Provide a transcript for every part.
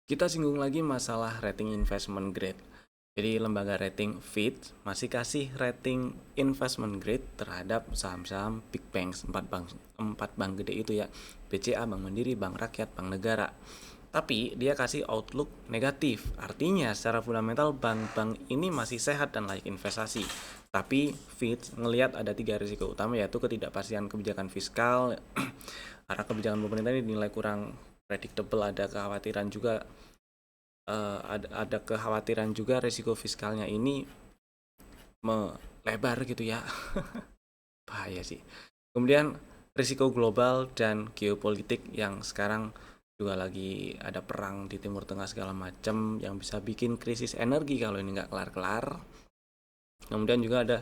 Kita singgung lagi masalah rating investment grade. Jadi lembaga rating Fitch masih kasih rating investment grade terhadap saham-saham big banks, 4 bank gede itu ya. BCA, Bank Mandiri, Bank Rakyat, Bank Negara. Tapi dia kasih outlook negatif. Artinya secara fundamental bank-bank ini masih sehat dan layak investasi. Tapi Fitch ngelihat ada 3 risiko utama, yaitu ketidakpastian kebijakan fiskal. Karena kebijakan pemerintah ini dinilai kurang predictable, ada kekhawatiran juga resiko fiskalnya ini melebar gitu ya. Bahaya sih. Kemudian risiko global dan geopolitik yang sekarang juga lagi ada perang di Timur Tengah segala macam yang bisa bikin krisis energi kalau ini nggak kelar-kelar. Kemudian juga ada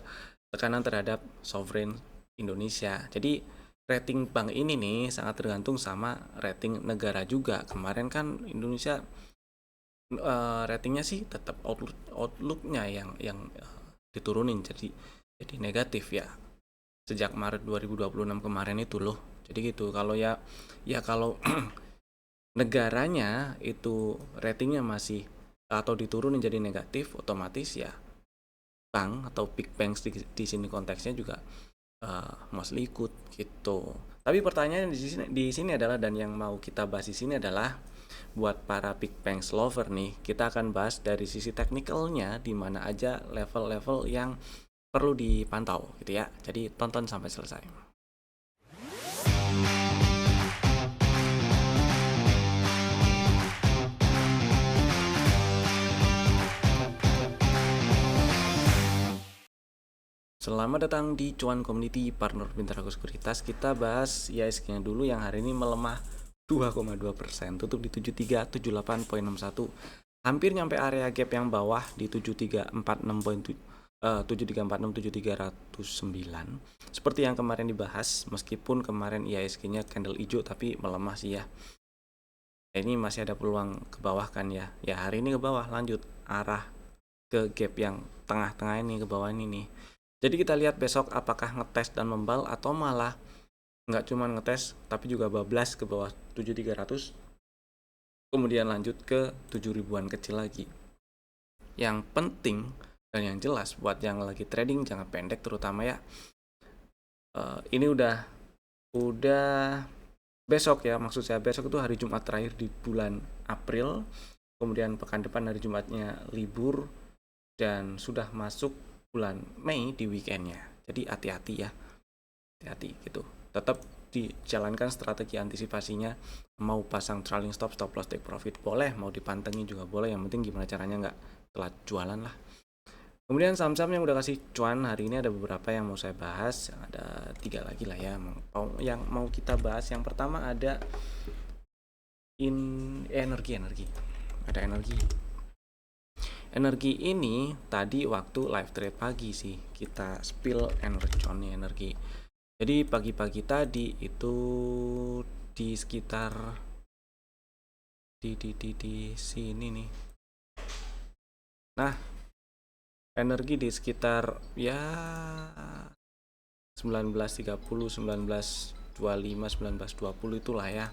tekanan terhadap sovereign Indonesia. Jadi rating bank ini nih sangat tergantung sama rating negara juga. Kemarin kan Indonesia ratingnya sih tetap outlooknya yang diturunin jadi negatif ya sejak Maret 2026 kemarin itu loh. Jadi gitu. Kalau negaranya itu ratingnya masih atau diturunin jadi negatif, otomatis ya bank atau big banks di sini konteksnya juga mostly ikut gitu. Tapi pertanyaan di sini adalah, dan yang mau kita bahas di sini adalah buat para big banks lover nih, kita akan bahas dari sisi teknikalnya di mana aja level-level yang perlu dipantau gitu ya. Jadi tonton sampai selesai. Selamat datang di Cuan Community Partner Bintaraku Sekuritas. Kita bahas IHSG-nya dulu yang hari ini melemah 2,2%, tutup di 7378,61. Hampir nyampe area gap yang bawah di 7346,7309. Seperti yang kemarin dibahas, meskipun kemarin IHSG-nya candle hijau tapi melemah sih ya. Ini masih ada peluang ke bawah kan ya. Ya hari ini ke bawah, lanjut arah ke gap yang tengah-tengah ini, ke bawah ini nih. Jadi kita lihat besok apakah ngetes dan membal atau malah nggak cuma ngetes tapi juga bablas ke bawah 7300, kemudian lanjut ke 7000-an kecil lagi. Yang penting dan yang jelas buat yang lagi trading jangka pendek terutama ya, ini udah besok ya, maksud saya besok itu hari Jumat terakhir di bulan April, kemudian pekan depan hari Jumatnya libur, dan sudah masuk bulan Mei di weekendnya. Jadi hati-hati ya, hati-hati gitu. Tetap dijalankan strategi antisipasinya. Mau pasang trailing stop loss, take profit boleh, mau dipantengin juga boleh. Yang penting gimana caranya nggak telat jualan lah. Kemudian saham-saham yang udah kasih cuan hari ini ada beberapa yang mau saya bahas. Ada 3 lagi lah ya yang mau kita bahas. Yang pertama ada energi. Ada energi ini tadi waktu live trade pagi sih kita spill energi. Jadi pagi-pagi tadi itu di sekitar di sini nih. Nah, energi di sekitar ya 19.30, 19.25, 19.20 itulah ya.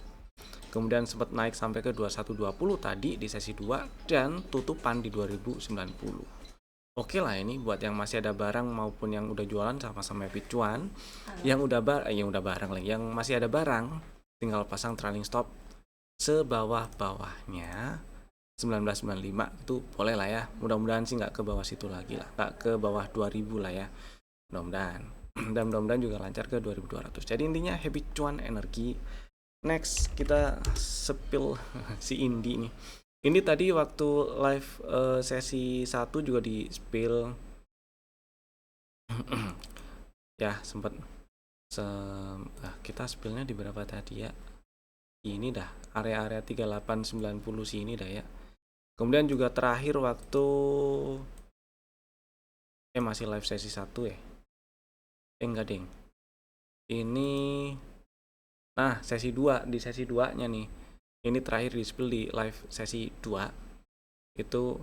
Kemudian sempat naik sampai ke 2120 tadi di sesi 2 dan tutupan di 2090. Oke lah, ini buat yang masih ada barang maupun yang udah jualan sama-sama happy cuan. Yang masih ada barang tinggal pasang trailing stop sebawah-bawahnya 1995 itu boleh lah ya. Mudah-mudahan sih nggak ke bawah situ lagi lah, nggak ke bawah 2000 lah ya, mudah-mudahan. Dan mudah-mudahan juga lancar ke 2200. Jadi intinya happy cuan energi. Next kita spill si Indi nih. Ini tadi waktu live sesi 1 juga di spill ya, sempat kita spillnya di berapa tadi ya, ini dah area-area 3890 sini dah ya. Kemudian juga terakhir waktu masih live sesi 1 ya, enggak ding, ini nah sesi 2, di sesi 2 nya nih, ini terakhir di spill di live sesi 2 itu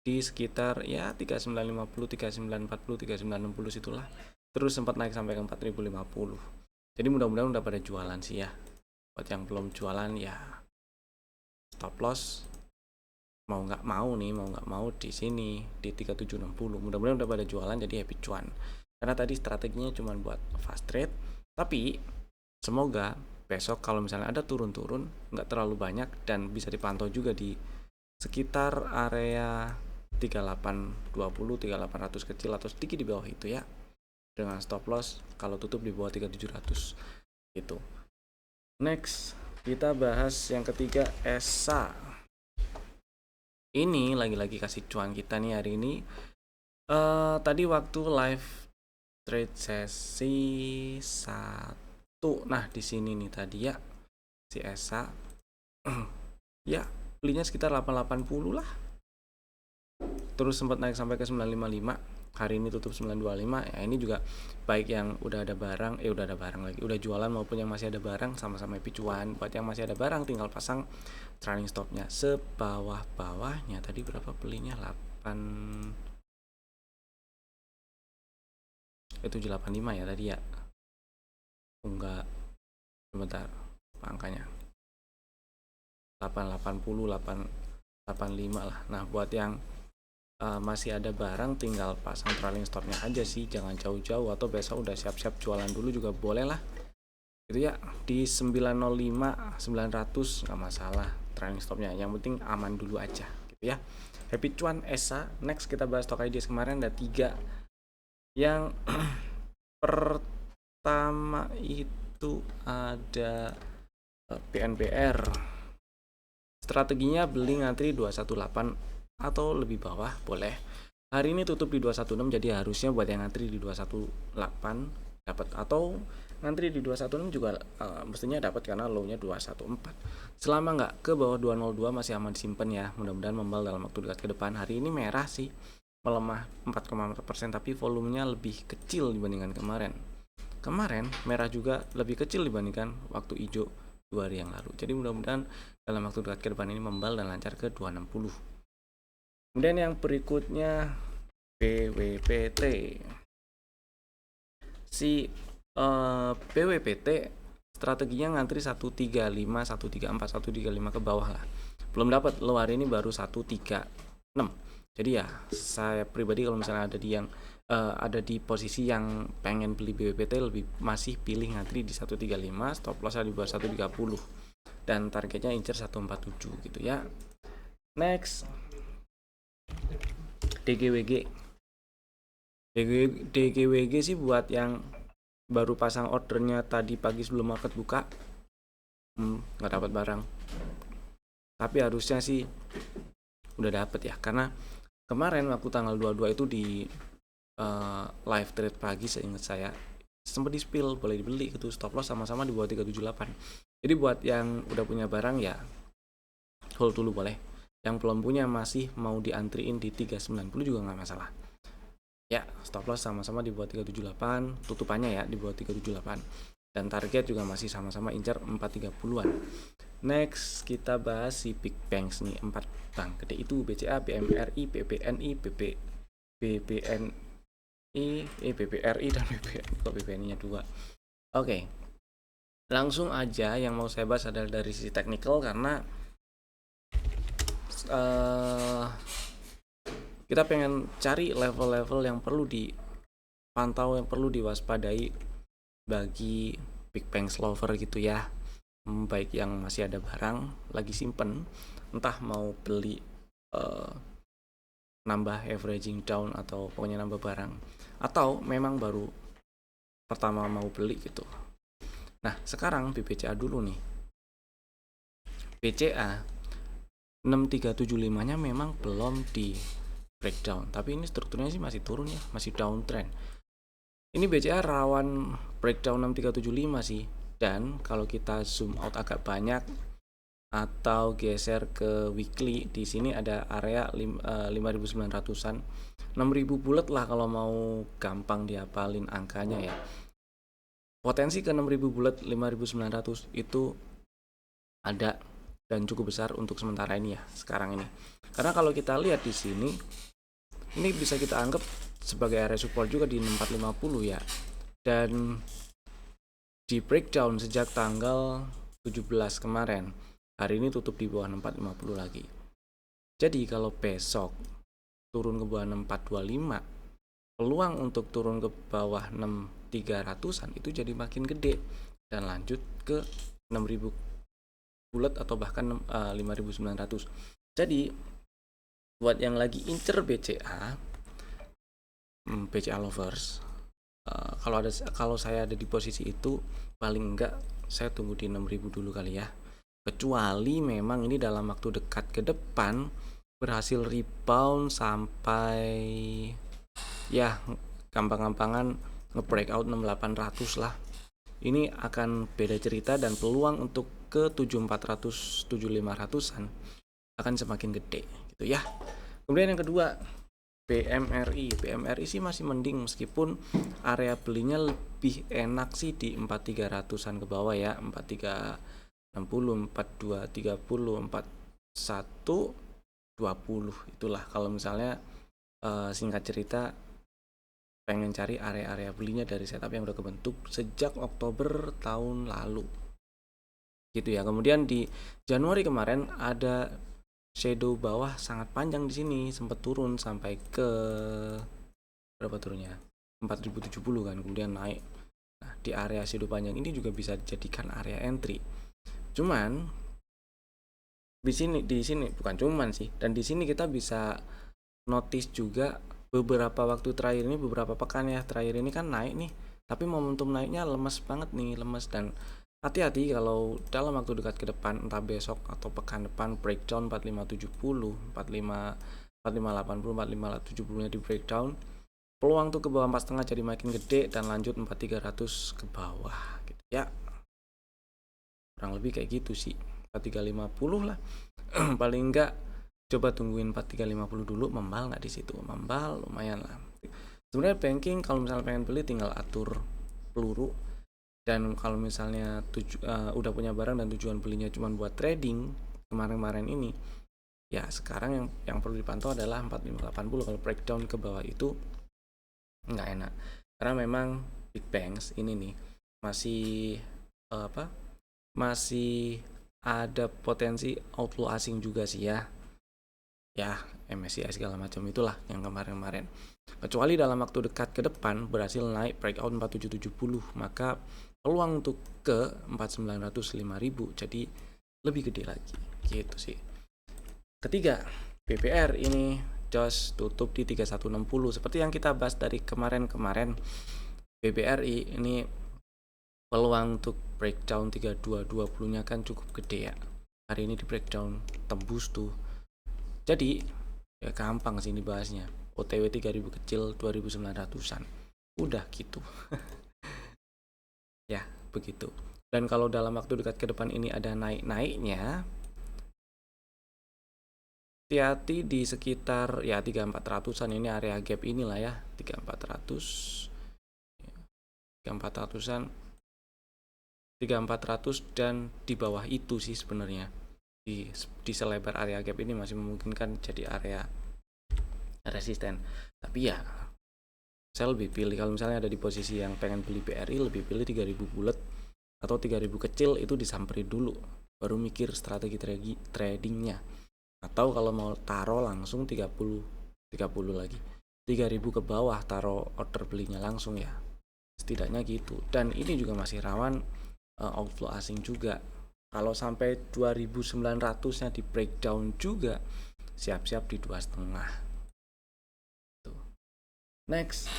di sekitar ya 3950, 3940, 3960 situlah. Terus sempat naik sampai ke 4050. Jadi mudah-mudahan udah pada jualan sih ya. Buat yang belum jualan ya stop loss mau nggak mau di sini di 3760. Mudah-mudahan udah pada jualan jadi happy cuan. Karena tadi strateginya cuma buat fast trade, tapi semoga besok kalau misalnya ada turun-turun nggak terlalu banyak dan bisa dipantau juga di sekitar area 3820, 3800 kecil atau sedikit di bawah itu ya, dengan stop loss kalau tutup di bawah 3700 gitu. Next kita bahas yang ketiga, ESA. Ini lagi-lagi kasih cuan kita nih hari ini. Tadi waktu live trade sesi 1, nah di sini nih tadi ya si ESA ya belinya sekitar 880 lah, terus sempat naik sampai ke 955. Hari ini tutup 925 ya. Ini juga baik yang udah ada barang udah jualan maupun yang masih ada barang sama-sama happy cuan. Buat yang masih ada barang tinggal pasang trailing stopnya sebawah-bawahnya. Tadi berapa belinya? 785 ya tadi ya. Enggak, sebentar angkanya 880, 885 lah. Nah buat yang masih ada barang tinggal pasang trailing stopnya aja sih, jangan jauh-jauh, atau besok udah siap-siap jualan dulu juga boleh lah gitu ya. Di 905 900 nggak masalah trailing stopnya, yang penting aman dulu aja gitu ya. Happy cuan ESA. Next kita bahas stock ideas. Kemarin ada 3 yang pertama itu ada PNBR. Strateginya beli ngantri 218 atau lebih bawah boleh. Hari ini tutup di 216, jadi harusnya buat yang ngantri di 218 dapat, atau ngantri di 216 juga mestinya dapat karena low-nya 214. Selama nggak ke bawah 202 masih aman simpen ya. Mudah-mudahan membal dalam waktu dekat ke depan. Hari ini merah sih, melemah 4,4%, tapi volumenya lebih kecil dibandingkan kemarin. Kemarin merah juga lebih kecil dibandingkan waktu hijau 2 hari yang lalu. Jadi mudah-mudahan dalam waktu dekat ke depan ini membal dan lancar ke 260. Kemudian yang berikutnya PWPT. Si PWPT strateginya ngantri 135, 134, 135 ke bawah lah. Belum dapat, low hari ini baru 136. Jadi ya saya pribadi kalau misalnya ada di posisi yang pengen beli PWPT, lebih masih pilih ngantri di 135, stop loss di bawah 130 dan targetnya incer 147 gitu ya. Next DGWG. DGWG sih buat yang baru pasang ordernya tadi pagi sebelum market buka, nggak dapat barang, tapi harusnya sih udah dapet ya, karena kemarin waktu tanggal 22 itu di live trade pagi seingat saya sempat di spill boleh dibeli gitu, stop loss sama-sama di bawah 378. Jadi buat yang udah punya barang ya hold dulu boleh, yang belum punya masih mau diantriin di 390 juga nggak masalah ya. Stop loss sama-sama di bawah 378, tutupannya ya di bawah 378, dan target juga masih sama-sama incar 430-an. Next kita bahas si big banks nih, 4 bank gede itu BCA, BMRI, BBNI, BBRI dan BBNI. Kok BBNI nya 2? Oke. Langsung aja yang mau saya bahas adalah dari sisi teknikal, karena kita pengen cari level-level yang perlu dipantau, yang perlu diwaspadai bagi big banks lover gitu ya. Baik yang masih ada barang lagi simpen, entah mau beli nambah averaging down atau pokoknya nambah barang, atau memang baru pertama mau beli gitu. Nah sekarang BBCA dulu nih. BCA 6375 nya memang belum di breakdown, tapi ini strukturnya sih masih turun ya, masih downtrend. Ini BCA rawan breakdown 6375 sih, dan kalau kita zoom out agak banyak atau geser ke weekly, di sini ada area 5.900-an, 6.000 bulat lah kalau mau gampang dihafalin angkanya ya. Potensi ke 6.000 bulat 5.900 itu ada dan cukup besar untuk sementara ini ya, sekarang ini. Karena kalau kita lihat di sini, ini bisa kita anggap sebagai area support juga di 6450 ya. Dan di breakdown sejak tanggal 17 kemarin, hari ini tutup di bawah 6450 lagi. Jadi kalau besok turun ke bawah 6425, peluang untuk turun ke bawah 6300-an itu jadi makin gede dan lanjut ke 6000 bulat atau bahkan 5900. Jadi buat yang lagi incer BCA lovers, kalau saya ada di posisi itu, paling enggak saya tunggu di 6000 dulu kali ya. Kecuali memang ini dalam waktu dekat ke depan berhasil rebound sampai ya gampang-gampangan nge-breakout 6800 lah. Ini akan beda cerita dan peluang untuk ke 7400 7500-an akan semakin gede gitu ya. Kemudian yang kedua, BMRI sih masih mending meskipun area belinya lebih enak sih di 4300-an ke bawah ya, 4360, 4230, 4120 itulah kalau misalnya singkat cerita pengen cari area-area belinya dari setup yang udah kebentuk sejak Oktober tahun lalu gitu ya. Kemudian di Januari kemarin ada shadow bawah sangat panjang di sini, sempat turun sampai ke berapa turunnya? 4070 kan, kemudian naik. Nah, di area shadow panjang ini juga bisa dijadikan area entry. Cuman di sini bukan cuman sih, dan di sini kita bisa notice juga beberapa waktu terakhir ini, beberapa pekan ya terakhir ini kan naik nih, tapi momentum naiknya lemes banget nih, lemes. Dan hati-hati kalau dalam waktu dekat ke depan, entah besok atau pekan depan breakdown 4570, 4580, 4570 nya di breakdown, peluang tuh ke bawah 4,5 jadi makin gede dan lanjut 4300 ke bawah gitu ya. Kurang lebih kayak gitu sih, 4350 lah. Paling enggak coba tungguin 4350 dulu, membal nggak di situ, membal lumayan lah. Sebenarnya banking kalau misalnya pengen beli tinggal atur peluru, dan kalau misalnya udah punya barang dan tujuan belinya cuma buat trading kemarin-kemarin ini, ya sekarang yang perlu dipantau adalah 4580. Kalau breakdown ke bawah itu nggak enak, karena memang big banks ini nih masih masih ada potensi outflow asing juga sih ya MSCI segala macam itulah yang kemarin-kemarin. Kecuali dalam waktu dekat ke depan berhasil naik breakout 4770, maka peluang untuk ke 4900 5000 jadi lebih gede lagi gitu sih. Ketiga, BPR ini just tutup di 3160. Seperti yang kita bahas dari kemarin-kemarin, BBRI ini peluang untuk breakdown 3220 nya kan cukup gede ya. Hari ini di breakdown tembus tuh. Jadi ya gampang sih dibahasnya. OTW 3000 kecil 2900-an. Udah gitu. Ya, begitu. Dan kalau dalam waktu dekat ke depan ini ada naik-naiknya, hati-hati di sekitar ya 3400-an, ini area gap inilah ya, 3400. 3400-an. 3400 dan di bawah itu sih sebenarnya. Di selebar area gap ini masih memungkinkan jadi area resisten. Tapi ya saya lebih pilih kalau misalnya ada di posisi yang pengen beli BRI, lebih pilih 3000 bulat atau 3000 kecil itu disamperin dulu, baru mikir strategi tradingnya. Atau kalau mau taruh langsung 30 lagi 3000 ke bawah, taruh order belinya langsung ya, setidaknya gitu. Dan ini juga masih rawan outflow asing juga. Kalau sampai 2900 nya di breakdown juga, siap-siap di 2,5. Next,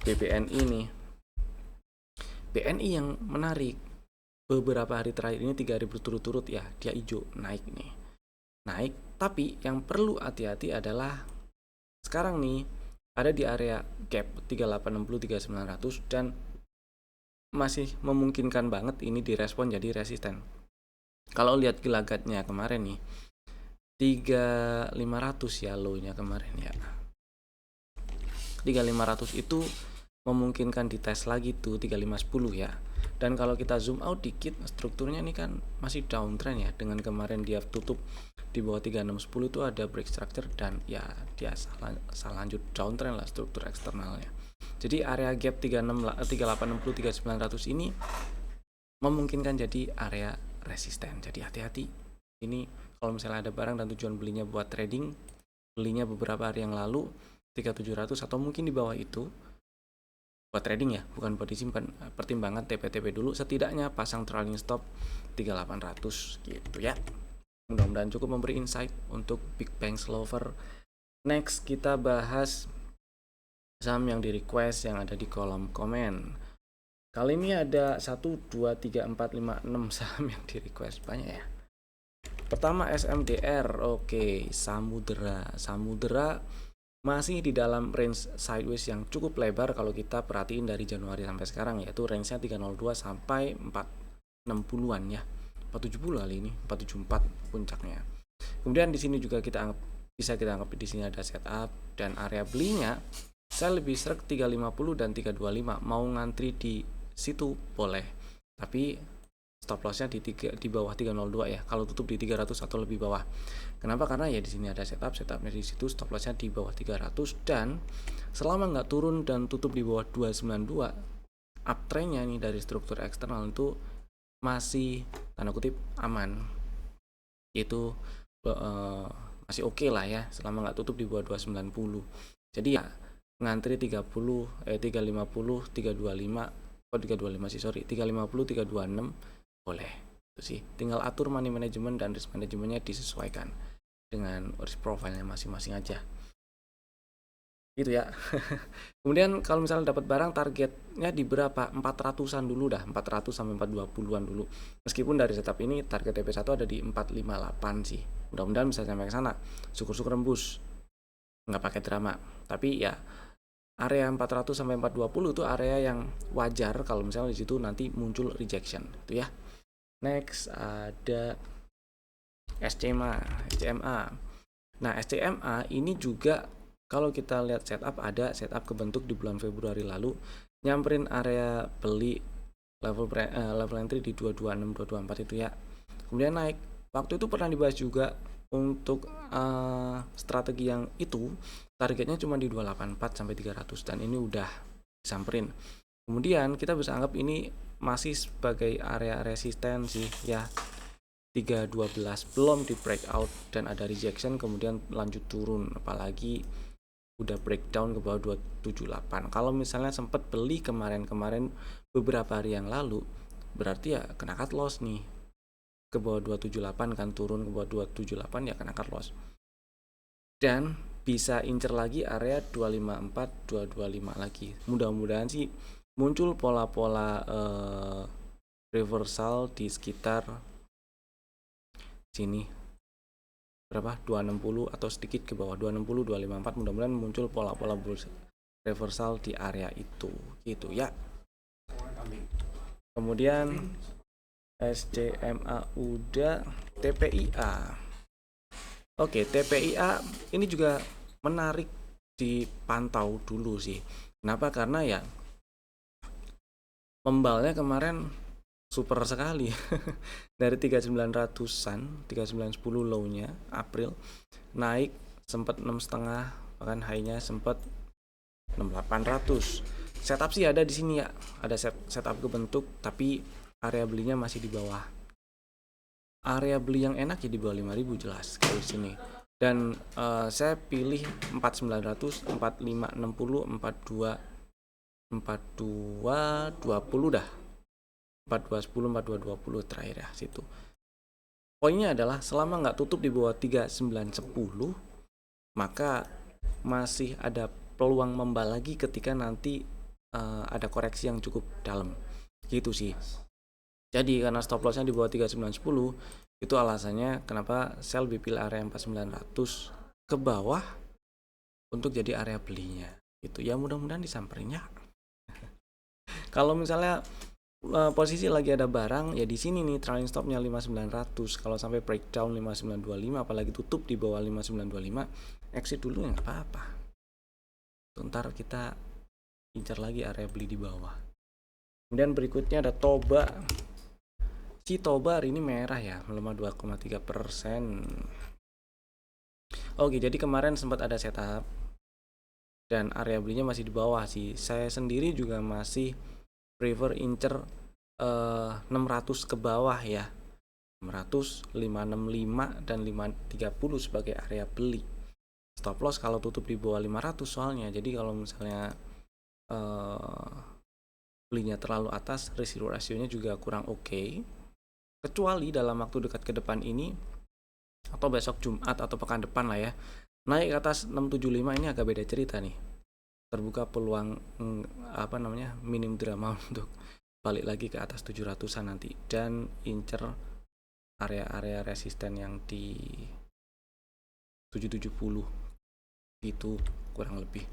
BBNI nih. BNI yang menarik, beberapa hari terakhir ini 3 hari berturut-turut ya, dia hijau, naik nih. Naik, tapi yang perlu hati-hati adalah sekarang nih ada di area gap 3860 3900 dan masih memungkinkan banget ini direspon jadi resisten. Kalau lihat gelagatnya kemarin nih 3500 ya low-nya kemarin ya. 3500 itu memungkinkan dites lagi tuh 3510 ya. Dan kalau kita zoom out dikit, strukturnya ini kan masih downtrend ya. Dengan kemarin dia tutup di bawah 3610 itu ada break structure dan ya dia salah lanjut downtrend lah struktur eksternalnya. Jadi area gap 3860 3900 ini memungkinkan jadi area resisten. Jadi hati-hati. Ini kalau misalnya ada barang dan tujuan belinya buat trading, belinya beberapa hari yang lalu 3700 atau mungkin di bawah itu buat trading ya, bukan buat disimpan, pertimbangan TP-TP dulu, setidaknya pasang trailing stop 3800 gitu ya. Mudah-mudahan cukup memberi insight untuk Big Banks Lover. Next kita bahas saham yang di request yang ada di kolom komen. Kali ini ada 1, 2, 3, 4, 5, 6 saham yang di request, banyak ya. Pertama SMDR, oke, Samudera masih di dalam range sideways yang cukup lebar kalau kita perhatiin dari Januari sampai sekarang, yaitu range-nya 302 sampai 460-an ya. 470 kali ini, 474 puncaknya. Kemudian di sini juga bisa kita anggap di sini ada setup dan area belinya saya lebih serak 350 dan 325. Mau ngantri di situ boleh. Tapi stop loss-nya di bawah 302 ya. Kalau tutup di 300 atau lebih bawah. Kenapa? Karena ya di sini ada setupnya di situ, stop loss-nya di bawah 300 dan selama nggak turun dan tutup di bawah 292, uptrend-nya nih dari struktur eksternal itu masih tanda kutip aman. Itu masih oke lah ya selama nggak tutup di bawah 290. Jadi ya ngantri 350, 325, 325 sih, sorry, 350, 326 boleh. Itu sih. Tinggal atur money management dan risk manajemennya disesuaikan dengan risk profile-nya masing-masing aja. Gitu ya. Kemudian kalau misalnya dapat barang targetnya di berapa? 400-an dulu dah, 400 sampai 420-an dulu. Meskipun dari setup ini target TP1 ada di 458 sih. Mudah-mudahan bisa sampai ke sana. Syukur-syukur rembus. Nggak pakai drama. Tapi ya area 400 sampai 420 itu area yang wajar kalau misalnya di situ nanti muncul rejection, itu ya. Next ada SCMA. Nah, SCMA ini juga kalau kita lihat ada setup kebentuk di bulan Februari lalu, nyamperin area beli level entry di 226 224 itu ya. Kemudian naik. Waktu itu pernah dibahas juga untuk strategi yang itu targetnya cuma di 284 sampai 300 dan ini udah disamperin. Kemudian kita bisa anggap ini masih sebagai area resisten sih ya. 312 belum di breakout dan ada rejection kemudian lanjut turun, apalagi udah breakdown ke bawah 278. Kalau misalnya sempat beli kemarin beberapa hari yang lalu, berarti ya kena cut loss nih. Ke bawah 278 kan, turun ke bawah 278 ya kena cut loss. Dan bisa incer lagi area 254 225 lagi. Mudah-mudahan sih muncul pola-pola reversal di sekitar sini berapa, 260 atau sedikit ke bawah 260 254. Mudah-mudahan muncul pola-pola reversal di area itu gitu ya. Kemudian SCMA udah, TPIA. Oke, TPIA ini juga menarik dipantau dulu sih. Kenapa? Karena ya membalnya kemarin super sekali. Dari 3900-an, 3910 low-nya April naik sempat 6,5, bahkan high-nya sempat 6800. Setup sih ada di sini ya. Ada setup kebentuk tapi area belinya masih di bawah. Area beli yang enak ya di bawah 5000 jelas kalau di sini. Dan saya pilih 4900, 4560, 4220 dah. 4210, 4220 terakhir ya situ. Poinnya adalah selama nggak tutup di bawah 3910, maka masih ada peluang membal lagi ketika nanti ada koreksi yang cukup dalam. Gitu sih. Jadi karena stop lossnya di bawah 3910, itu alasannya kenapa saya lebih pilih area 4900 ke bawah untuk jadi area belinya. Gitu ya, mudah-mudahan disamperin ya. Kalau misalnya posisi lagi ada barang ya di sini nih, trailing stopnya 5900. Kalau sampai breakdown 5925 apalagi tutup di bawah 5925, exit dulu ya nggak apa-apa. Ntar kita incar lagi area beli di bawah. Kemudian berikutnya ada Toba. Si Toba hari ini merah ya, melemah 2,3%. Oke, jadi kemarin sempat ada setup dan area belinya masih di bawah sih. Saya sendiri juga masih prefer incer 600 ke bawah ya. 600, 565 dan 530 sebagai area beli. Stop loss kalau tutup di bawah 500 soalnya. Jadi kalau misalnya belinya terlalu atas, risk ratio-nya juga kurang oke. Kecuali dalam waktu dekat ke depan ini atau besok Jumat atau pekan depan lah ya, naik ke atas 675, ini agak beda cerita nih. Terbuka peluang minim drama untuk balik lagi ke atas 700-an nanti dan incer area-area resisten yang di 770 itu kurang lebih.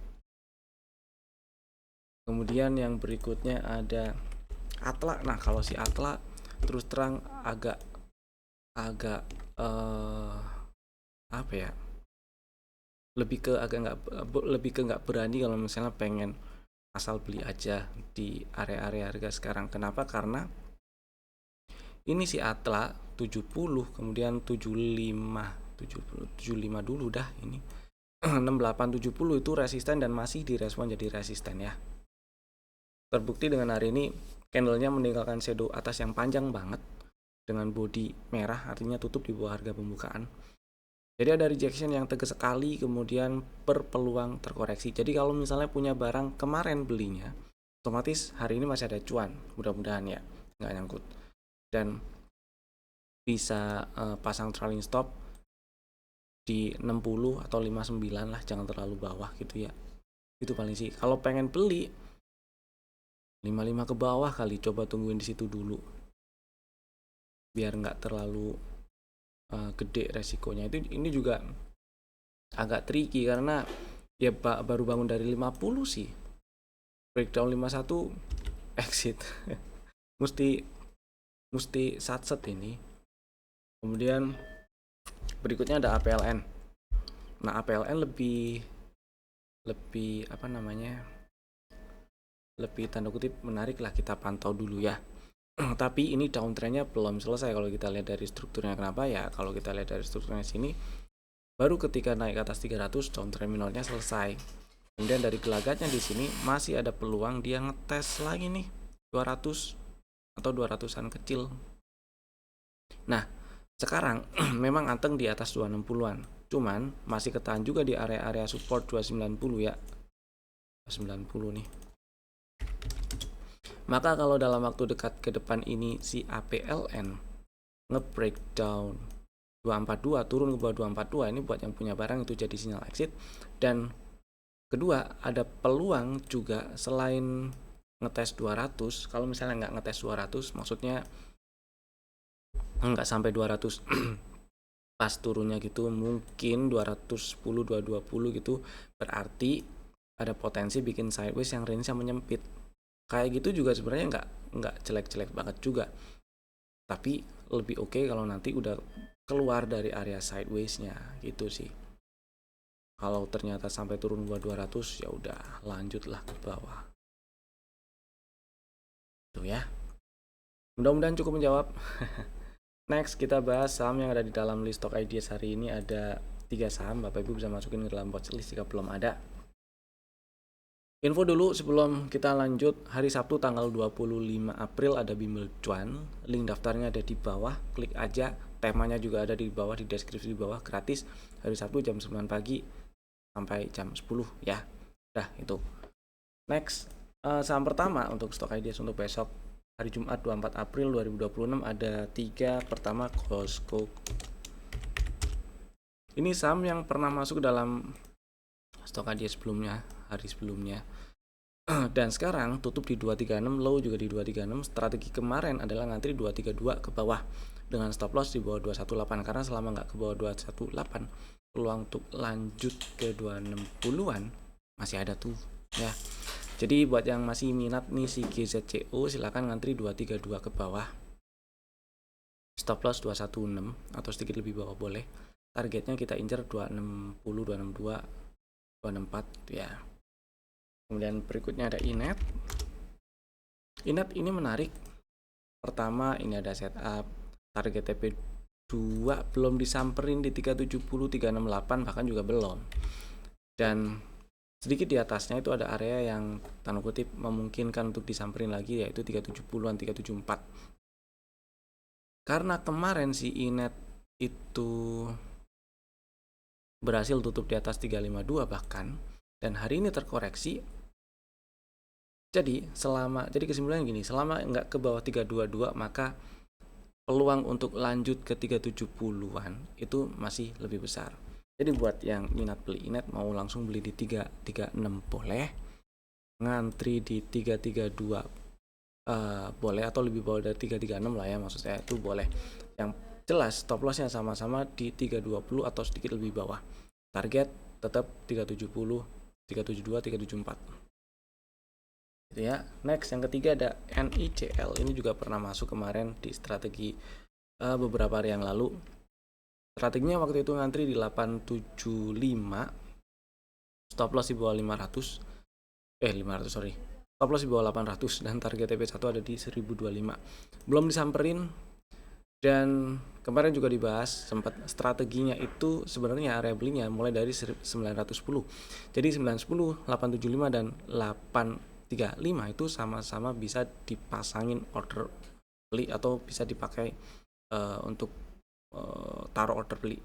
Kemudian yang berikutnya ada Atla. Nah, kalau si Atla terus terang agak apa ya? Lebih ke nggak berani kalau misalnya pengen asal beli aja di area-area harga sekarang. Kenapa? Karena ini si Atla 70, kemudian 75 dulu dah ini. 6870 itu resisten dan masih direspon jadi resisten ya. Terbukti dengan hari ini candlenya meninggalkan shadow atas yang panjang banget dengan body merah, artinya tutup di bawah harga pembukaan. Jadi ada rejection yang tegas sekali, kemudian berpeluang terkoreksi. Jadi kalau misalnya punya barang kemarin belinya, otomatis hari ini masih ada cuan, mudah-mudahan ya, nggak nyangkut. Dan bisa pasang trailing stop di 60 atau 59 lah, jangan terlalu bawah gitu ya. Itu paling sih. Kalau pengen beli 55 ke bawah kali, coba tungguin di situ dulu. Biar nggak terlalu gede resikonya. Ini juga agak tricky karena ya baru bangun dari 50 sih. Breakdown 51 exit. mesti satset ini. Kemudian berikutnya ada APLN. Nah, APLN lebih lebih tanda kutip menarik lah, kita pantau dulu ya. Tapi ini downtrendnya belum selesai kalau kita lihat dari strukturnya. Kenapa ya? Kalau kita lihat dari strukturnya sini, baru ketika naik ke atas 300 downtrend minornya selesai. Kemudian dari gelagatnya di sini masih ada peluang dia ngetes lagi nih 200 atau 200-an kecil. Nah, sekarang memang anteng di atas 260-an. Cuman masih ketahan juga di area-area support 290 ya. 290 nih. Maka kalau dalam waktu dekat ke depan ini si APLN nge-breakdown 242 turun ke bawah 242, ini buat yang punya barang itu jadi sinyal exit. Dan kedua, ada peluang juga selain ngetes 200, kalau misalnya nggak ngetes 200, maksudnya nggak sampai 200 pas turunnya gitu, mungkin 210, 220 gitu, berarti ada potensi bikin sideways yang range-nya menyempit. Kayak gitu juga sebenarnya nggak jelek-jelek banget juga, tapi lebih oke kalau nanti udah keluar dari area sideways-nya gitu sih. Kalau ternyata sampai turun ke 200 ya udah lanjutlah ke bawah. Tuh ya. Mudah-mudahan cukup menjawab. Next kita bahas saham yang ada di dalam list stock ideas hari ini. Ada 3 saham, Bapak Ibu bisa masukin ke dalam watchlist jika belum ada. Info dulu sebelum kita lanjut, hari Sabtu tanggal 25 April ada bimbel cuan, link daftarnya ada di bawah, klik aja, temanya juga ada di bawah, di deskripsi di bawah, gratis, hari Sabtu jam 9 pagi sampai jam 10 ya. Dah itu. Next, saham pertama untuk stock ideas untuk besok hari Jumat 24 April 2026 ada 3. Pertama, Costco. Ini saham yang pernah masuk dalam stock ideas sebelumnya, hari sebelumnya. Dan sekarang tutup di 236, low juga di 236. Strategi kemarin adalah ngantri 232 ke bawah dengan stop loss di bawah 218, karena selama nggak ke bawah 218 peluang untuk lanjut ke 260-an masih ada tuh ya. Jadi buat yang masih minat nih si GZCO, silakan ngantri 232 ke bawah, stop loss 216 atau sedikit lebih bawah boleh. Targetnya kita incer 260, 262, 264 ya. Kemudian berikutnya ada Inet. Inet ini menarik. Pertama, ini ada setup target TP2 belum disamperin di 370, 368 bahkan juga belum. Dan sedikit di atasnya itu ada area yang tanda kutip memungkinkan untuk disamperin lagi, yaitu 370-an, 374. Karena kemarin si INET itu berhasil tutup di atas 352 bahkan, dan hari ini terkoreksi. Jadi kesimpulannya gini, selama nggak ke bawah 322 maka peluang untuk lanjut ke 370-an itu masih lebih besar. Jadi buat yang minat beli INET mau langsung beli di 336 boleh, ngantri di 332 boleh, atau lebih bawah dari 336 lah ya, maksud saya itu boleh. Yang jelas stop lossnya sama-sama di 320 atau sedikit lebih bawah. Target tetap 370, 372, 374 gitu ya. Next, yang ketiga ada NICL. Ini juga pernah masuk kemarin di strategi beberapa hari yang lalu. Strateginya waktu itu ngantri di 875, stop loss di bawah 500, sorry, stop loss di bawah 800, dan target TP1 ada di 1025. Belum disamperin, dan kemarin juga dibahas sempat strateginya itu sebenarnya area belinya mulai dari 910. Jadi 910, 875 dan 835 itu sama-sama bisa dipasangin order beli atau bisa dipakai untuk taruh order beli.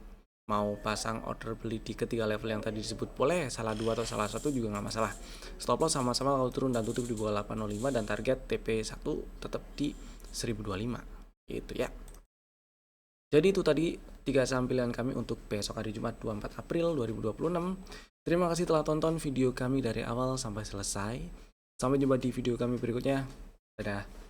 Mau pasang order beli di ketiga level yang tadi disebut boleh, salah dua atau salah satu juga nggak masalah. Stop loss sama-sama kalau turun dan tutup di bawah 805, dan target TP1 tetap di 1025 gitu ya. Jadi itu tadi 3 saham pilihan kami untuk besok hari Jumat 24 April 2026. Terima kasih telah tonton video kami dari awal sampai selesai. Sampai jumpa di video kami berikutnya. Dadah.